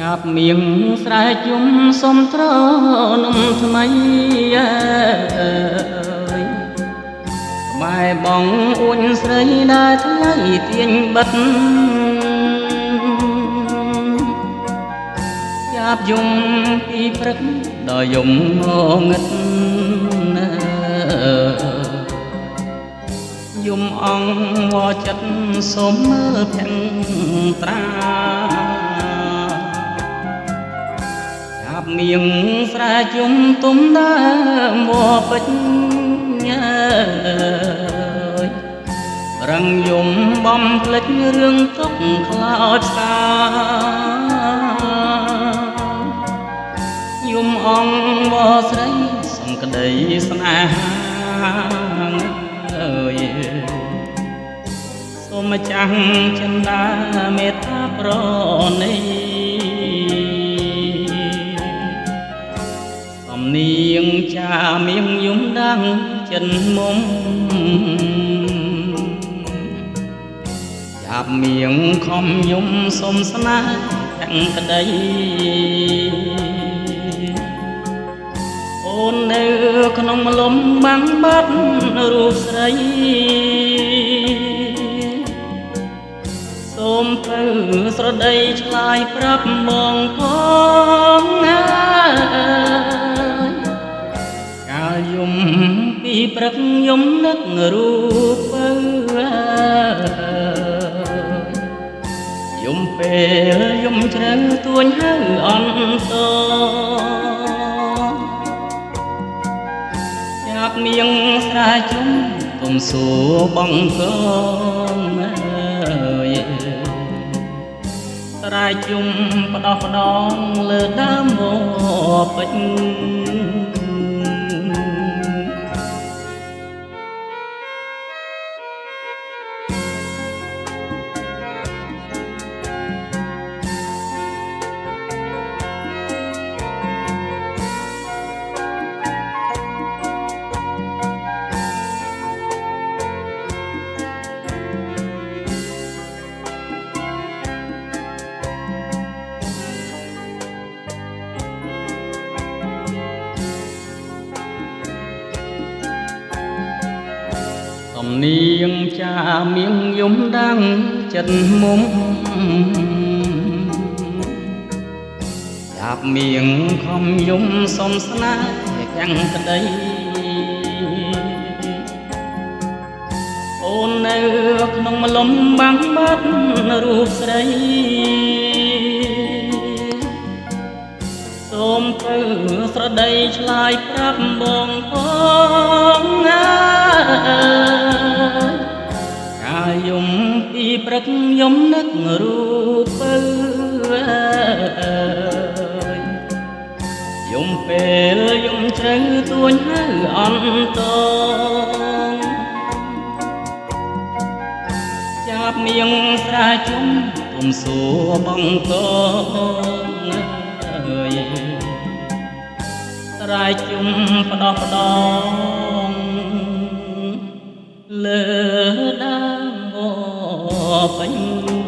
ចាប់មៀងស្រែជុំសុំត្រនំថ្មីបែបងអួនស្រីដែលថ្លៃទាញបិទចាប់យំពីព្រឹកដល់យំងឹតយំអងវចិត្តសុំមើលភក្ត្រាចាប់មៀងស្រែជុំទុំដើមវពេជ្ញរឹងយំបំភ្លេចរឿងទុកខ្លោចផ្សាយំអងវស្រីសុំក្តីស្នេហាសូមម្ចាស់ចិន្តាមេត្តាប្រណីសំនៀងចាមៀងយំដាំងចិនមុំចាប់មៀងខំយំសុំស្នេហ៍ទាំងក្តីអូននៅក្នុងលំបាំងបាត់រូបស្រីសូមទៅស្រដីឆ្លើយប្រាប់បងផងកាលយំពីព្រឹកយំនឹករូបយំពេលយំជ្រៅទួញហៅអន្តចាប់មៀងស្រែជុំទុំសួរបងកងស្រែជុំផ្ដោះផ្ដងលើដើមវពេជ្ញសំនៀងចាមៀងយំដាំងចិត្តមុំចាប់មៀងខំយំសុំស្នេហ៍ទាំងក្តីអូននៅក្នុងលំបាំងបាត់រូបស្រីសូមទៅស្រដីឆ្លើយប្រាប់បងផងកាលយំពីព្រឹកយំនឹករូបយំពេលយំជ្រៅទួញហៅអន្តចាប់មៀងស្រែជុំទុំសួរបងកងស្រែជុំផ្ដោះផ្ដងលើដើមវពេជ្ញ